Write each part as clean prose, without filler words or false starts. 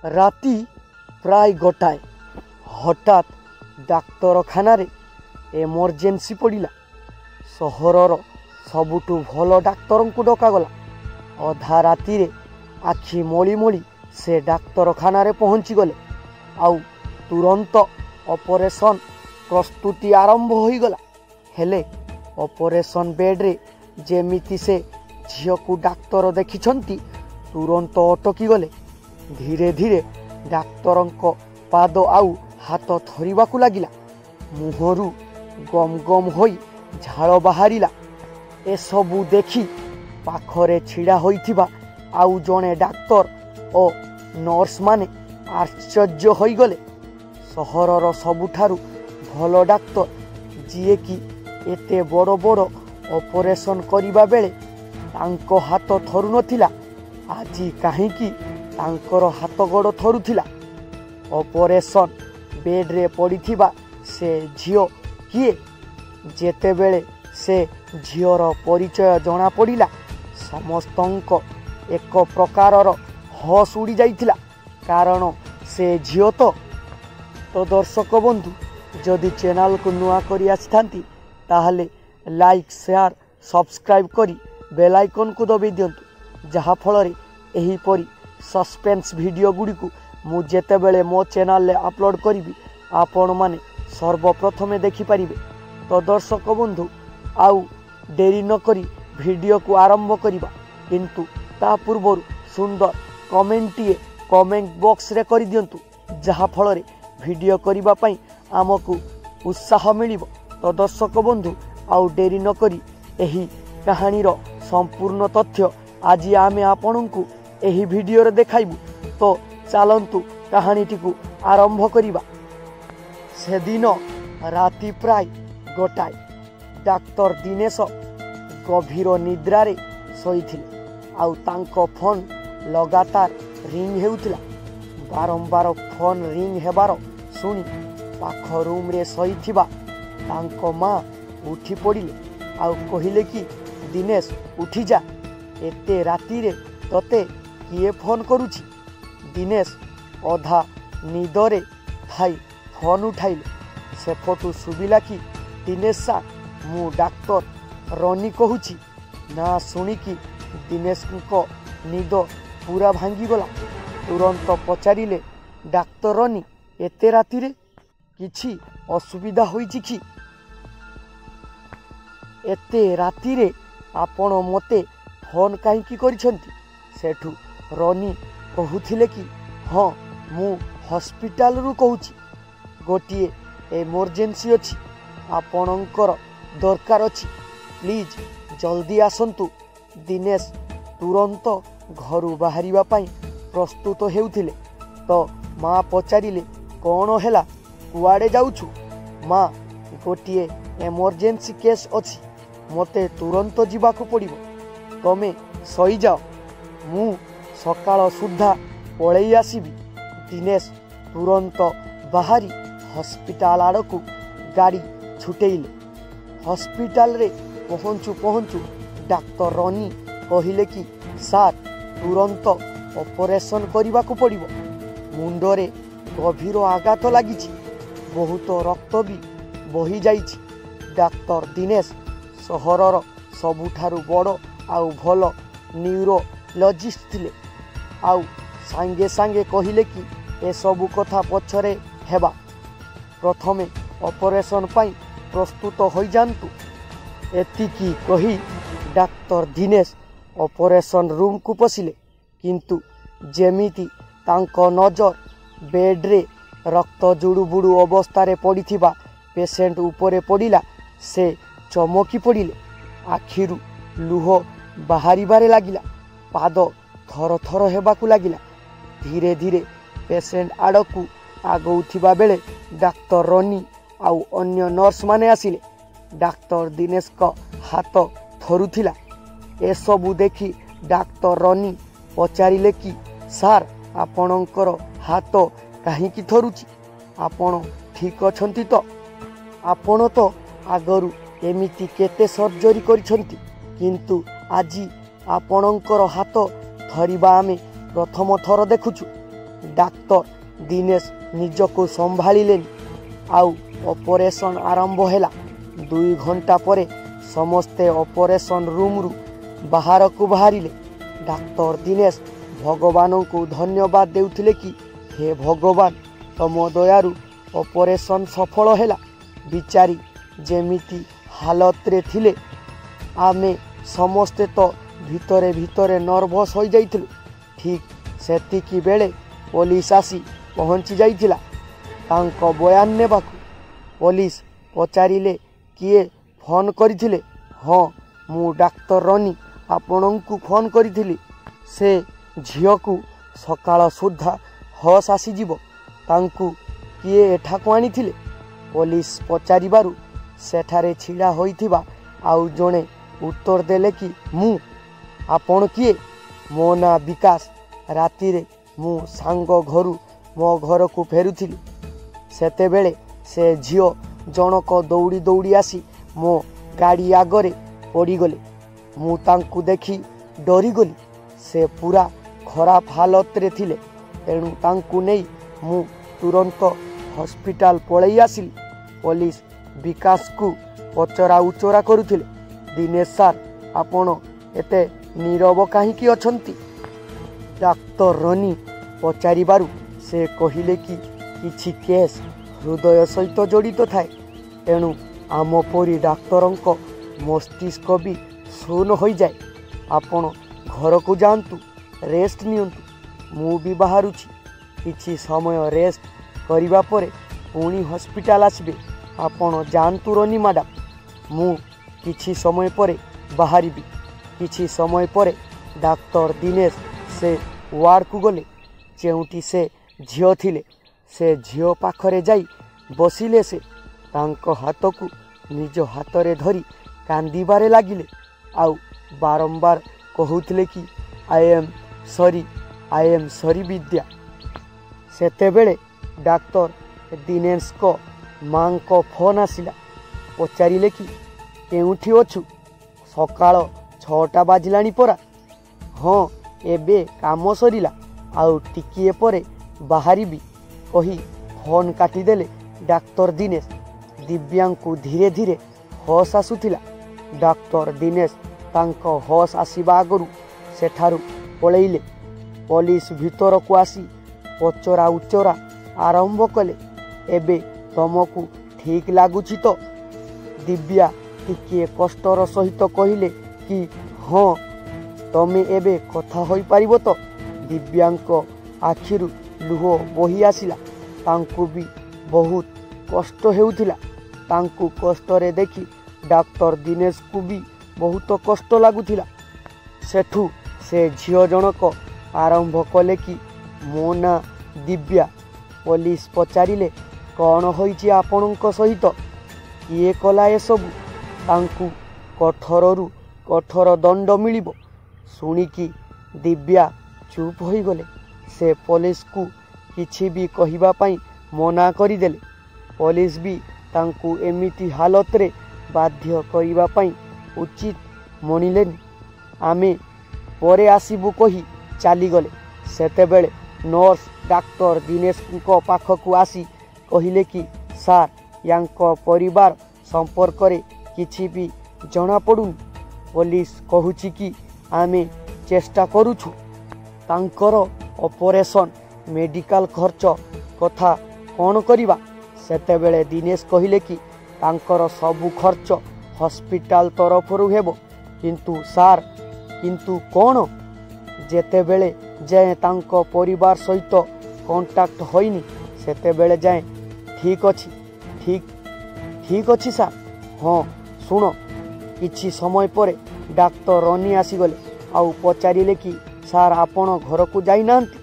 राति प्राय गोटाए हठात डाक्तरखाना एमरजेंसी पड़ा। सहरर सबुठु भल डाक्तर को डकागला। अधा राति रे आखि मली मली से डाक्तरखाना पहुँची गले। आउ तुरंत ऑपरेशन प्रस्तुति आरंभ हो गला। हेले ऑपरेशन बेड रे जेमिति से झियो को डाक्तर देखिछंती तुरंत अटकी गले। धीरे धीरे डाक्तर पाद आउ हाथ थरिबा को लागिला। मुहरु गम गम होई झाड़ बाहरिला। ए सबु देखी पाखरे छिड़ा होइथिबा आउ जणे डाक्तर ओ नर्स माने आश्चर्य होई गले। सहरर सबुठारु भल डाक्तर जिए कि एते बड़ बड़ ऑपरेशन करिबा बेले तांको हाथ थरु नथिला, आजी काहींकी तांकर हाथ गोड़ थरुथिला। ऑपरेशन बेड रे पड़िथिबा से झियो किए? जेते बेले से झियोर परिचय जना पड़िला समस्तंक एक प्रकारर हस उड़ी जाइथिला। कारण से झियो तो दर्शक बंधु जदि चैनल को नुआ करी आसी ताहले लाइक शेयर सब्सक्राइब करी बेल आइकन को दबाई दियंतु, जहा फଳରେ एहीपरि सस्पेंस वीडियो गुडी को मु जेतेबेले मो चैनल ले अपलोड करी आपण माने सर्वप्रथमे देखि परिबे। तो दर्शक बंधु आउ देरी न करी वीडियो को आरंभ करिबा, किंतु ता पूर्व सुंदर कमेंटिए कमेंट बॉक्स रे करि दियंतु, जहा फଳରେ वीडियो करिबा पई आमको उत्साह मिलिबो। तो दर्शक बंधु आउ देरी न करी एही कहानीर संपूर्ण तथ्य आज आमे आपनकु एही वीडियो रे देखाइबु। तो चलंतु कहानीटी को आरंभ करिबा। से दिन राति प्राय गोटाए डाक्तर दिनेश गभीर निद्रा रे सोईथिले। आउ तांको फोन लगातार रिंग हेउथिला। बारंबार फोन रिंग हेबार सुनी पाख रूम रे सोईथिबा तांको माँ उठी पड़िले। आउ कहिले कि दिनेश उठी जा, एते राति रे तते किए फोन करुछि? दिनेश अधा निदरे थाई फोन उठाइले। से फोटो सुबिला कि दिनेश सा मु डाक्तर रनी कहूछि ना। शुणिकी दिनेश को निद पूरा भांगी गला। तुरंत पचारिले डाक्तर रनी एते राति रे किछि असुविधा होइछि कि? एते राति रे आपण मते फोन काहींकी करिसंती? सेठू रनी कहूथिले कि हाँ मु हॉस्पिटल रु कहूछि, गोटिए एमरजेंसी अछि, आपणकर दरकार अछि, प्लीज जल्दी आसंतु। दिनेश तुरंत घरु बाहरिबा पई प्रस्तुत हेउथिले। तो माँ पचारिले कौन हैला, कुआडे जाउछु? माँ गोटिए एमरजेंसी केस अछि, मते तुरंत जीवाकू पड़िबो, तमे सही जाओ, मु सकाळ सुद्धा पळेई आसीबी। दिनेश तुरंत बाहरी हॉस्पिटल आड़कू गाड़ी छुटेइले। हॉस्पिटल रे पहुँचु पहुँचु डाक्तर रनी कहिले कि सार तुरंत ऑपरेशन करबाकू पड़िबो, मुंडरे गभीर आघात लागिछि, बहुत रक्त भी बही जाइछि। डाक्तर दिनेश सहरर सबुठारु बड़ आउ भल न्यूरोलॉजिस्ट थिले। आउ सांगे सांगे कहिले कि ए सबु कथा पछरे हेबा, प्रथमे ऑपरेशन पाई प्रस्तुत हो जांतु। एतिकी कही डाक्तर दिनेश ऑपरेशन रूम को पशिले, किंतु जेमिति तांको नजर बेड रे रक्त जुड़ुबुड़ू अवस्था रे पड़िथिबा पेशेंट उपरे पड़िला, से चमकी पड़िले। आखिरु लुह बाहरिबारे लागिला, पाद थर थर हेबाकू लागिला। धीरे धीरे पेशेंट आड़कू आगौथिबा बेले डाक्तर रनी आउ अन्य नर्स माने आसिले। डाक्तर दिनेश का हाथ थरुथिला। ए सबु देखी डाक्तर रनी पचारिले कि सार आपणकर हाथ काहींकी थरुछि? आपण ठीक अछंती तो? आपण तो आगरु एमिति केते सर्जरी करिसंती, किंतु आजी आपणकर हाथ थरिबा आमे प्रथम थर देखुछु। डाक्तर दिनेश निजको संभालिले आउ ऑपरेशन आरंभ हैला। 2 घंटा परे समस्ते ऑपरेशन रूम रु बाहर को बाहरिले। डाक्तर दिनेश भगवान को धन्यवाद देउथिले कि हे भगवान तम दयारु ऑपरेशन सफल हैला। बिचारी जेमिति हालत रे थिले आमे समस्ते तो भितरे भितरे नर्भस हो जाइथिलु। ठीक सेतिकी बेले पुलिस आसी पहुंची जाइथिला तांको बयान नेबाकू। पुलिस पचारिले किए फोन करिथिले। हाँ मु डाक्तर रनी आपणଙ୍କୁ फोन करिथिली। से झियो को सकाळ सुद्धा हस आसीजिवो तांकू किए एठाकू आनिथिले। पुलिस पचारिबारु सेठारे छिड़ा होइथिबा आउ जणे उत्तर देले कि मु आपण किए? मो ना विकास। राति रे मु सांग घरु मो घर को फेरुथिली। सेते बेले से झियो जनक दौड़ी दौड़ी आसी मो गाड़ी आगरे पड़ीगले। मु तांकू देखी डरीगली। से पूरा खराब हालत रे थिले तेणु तांकू नहीं मु तुरंत हॉस्पिटल पलई आसिली। पुलिस विकास को पचरा उचरा करुथिले। दिनेश सार आपण एते नीरव काहींकी अछंती? डाक्तर रनी पचारिबारु से कहिले कि किछि केस हृदय सहित जड़ित थाए तेणु आम परी डाक्तरंक मस्तिष्क भी शून हो जाए। आपण घर को जातु रेस्ट नियंतु। मु भी बाहरुछि। किछि समय रेस्ट करिबा परे पुणी हॉस्पिटल आसबे। आपण जानतु रनी मैडम। मु किछि समय परे बाहरिबी। किछि समय परे डाक्तर दिनेश से वार्ड को गले। जेउटी से झियो थिले से झियो पाखरे जाई बसिले। से तांको हाथ को निज हाथ रे धरी कांदीबारे लागिले आउ बारंबार कहूथिले कि आई एम सॉरी विद्या। सेते बेले डाक्तर दिनेश को मां को फोन आसिला। पचारिले कि केउठी अछु? सकाळ 6टा बाजिलाणी परा। हाँ एबे काम सरिला आउ टिकिए परे बाहरिबी कही फोन काटिदेले डाक्तर दिनेश। दिव्यांग को धीरे धीरे हस आसुथिला। डाक्तर दिनेश तांको हस आसीबा आगरु सेठारु पळेइले। पुलिस भीतर को आसी पचरा उचरा आरंभ कले। एबे तुमको ठीक लागुछि तो? दिव्या टिके कष्टर सहित कहिले कि हाँ तमे एबे कथा होई पारिबो तो? दिव्यांग आखिरु लुह बही आसिला। तांकु भी बहुत कष्ट हेउथिला। तांकु कष्ट रे देखी डाक्टर दिनेश को भी बहुत कष्ट लागुथिला। सेठू से झियो जनक आरंभ कले कि मो ना दिव्या। पुलिस पचारिले कौन होइछि आपणक सहित? किए कला ए सबु? तांकु कठोररु कठोर दंड मिलिबो। सुनिकी दिव्या चुप होई गले। से पुलिस को किछि भी कहिबा पई मना करिदेले। पुलिस भी तांकु एमिति हालत रे बाध्य करिबा पई उचित मनिलेनी। आमे परे आसीबु कही चाली गले। सेते बेले नर्स डाक्टर दिनेश को पाखकु आसी कहिले कि सार यांको परिवार संपर्क रे किछि भी जना पडुन। पुलिस कहूछि कि आमे चेष्टा करूछु। तांकर ऑपरेशन मेडिकल खर्च कथा कौन करिबा? सेते बेले दिनेश कहिले कि तांकर सबु खर्च हॉस्पिटल तरफ रु हेबो। किंतु सार किंतु कौन? जेते बेले जाए तांको परिवार सहित कांटेक्ट होइनी सेते बेले जाए ठीक अछि। ठीक अछि सार। हाँ सुनो किछि समय परे डाक्टर रनी आसीगले आउ पचारिले कि सार आपण घर को जाई नांती?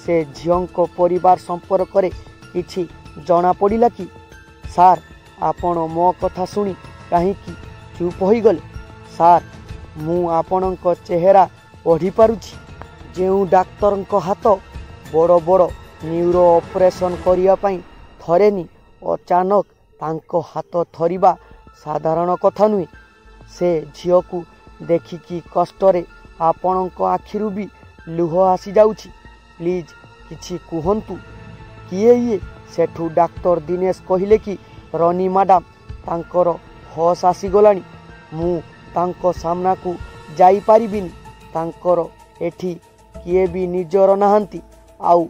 से झियोंको परिवार संपर्क रे किछि जना पड़िला कि? सार आपण मो कथा सुनी कहीं चुप होई गले? सार मु आपणक चेहरा पढ़ी पारुछि। जेउ डाक्तरंक हाथ बड़ बड़ न्यूरो ऑपरेशन करिया पई थरेनी अचानक तांको हाथ थरिबा साधारण कथा नुहे। से झियो को देखिकी कष्टरे आपणक आखिरु भी लुह आसी जाउछि। प्लीज किछि कुहंतु किए ये सेठू डाक्टर दिनेश कहिले कि रनी मैडम तांकर होश आसीगलानी मु तांको सामना को जाई पारिबिनी तांकर एठी किए भी निजर नाहांती आउ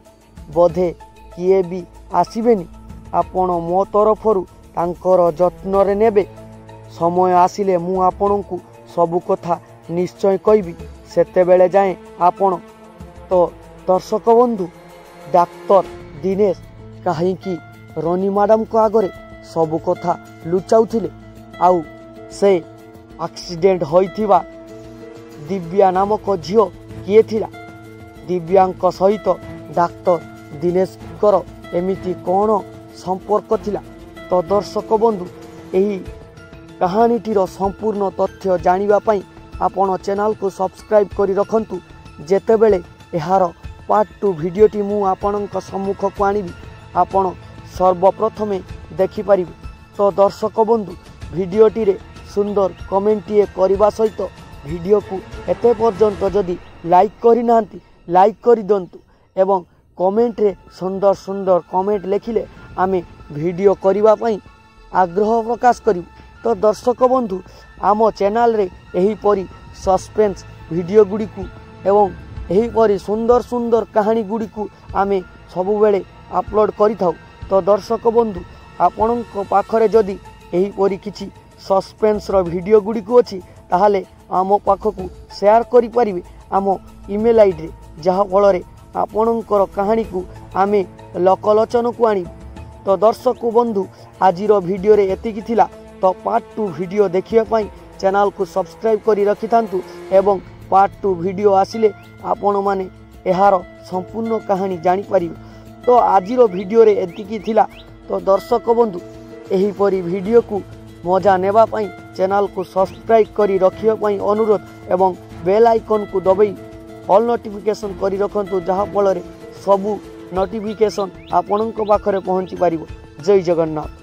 बोधे किए भी आसीबेनी आपण मो तरफरु तांकर जत्न रे नेबे समय आसिले मु आपणकु सबु कथा निश्चय कहबी सेते बेले जाए आपण तो दर्शक बंधु डाक्तर दिनेश कहीं रनी मैडम को आगरे सबु कथा लुचाउथिले आउ से एक्सीडेंट होइथिबा दिव्या नामक झियो किए थिला दिव्यांक सहित डाक्तर दिनेश कर एमिति कौन संपर्क थिला तो दर्शक बंधु एही कहानीटीर संपूर्ण तथ्य जानिबा पई आपण चैनल को सब्सक्राइब करी रखंतु जेतेबेले एहार पार्ट 2 भिडियोटी मु आपणक सम्मुख को आनिबी आपण सर्वप्रथमे देखि पारिबे तो दर्शक बंधु भिडियोटी रे सुंदर कमेंटीए करबा सहित भिडियो को एते पर्यंत जदि लाइक करि नांती लाइक करि दंतु एवं कमेंट रे सुंदर सुंदर कमेंट लिखिले आमे भिडियो करबा पई आग्रह प्रकाश करिवु तो दर्शक बंधु आम चैनल रे एही परी सस्पेंस भिडियो गुडी को एवं एही परी सुंदर सुंदर कहानी गुडी को आमे सबु बेले अपलोड करि थाउ तो दर्शक बंधु आपणक पाखरे जदि एही परी किछि सस्पेंस रो भिडियो गुडी को अछि ताहाले आम पाखकु शेयर करि परिबे आम ईमेल आईडी रे जहा फल रे आपणकर कहानी को आमे लोकलोचन को आनी तो दर्शक बंधु आजिर भिडियो रे एतिकी थिला तो पार्ट 2 भिडियो देखिया पाई चैनल को सब्सक्राइब करी रखि थांतु एवं पार्ट 2 भिडियो आसिले आपण माने एहार संपूर्ण कहानी जानि परिबे तो आजिर भिडियो रे एतिकी थिला तो दर्शक बंधु एही परी भिडियो को मजा नेबा पाई चैनल को सब्सक्राइब करी रखिया पाई अनुरोध एवं बेल आइकन को दबाई ऑल नोटिफिकेशन करी रखंतु जहा फल रे सबु नोटिफिकेशन आपणक पाखरे पहुंची पारिबो जय जगन्नाथ।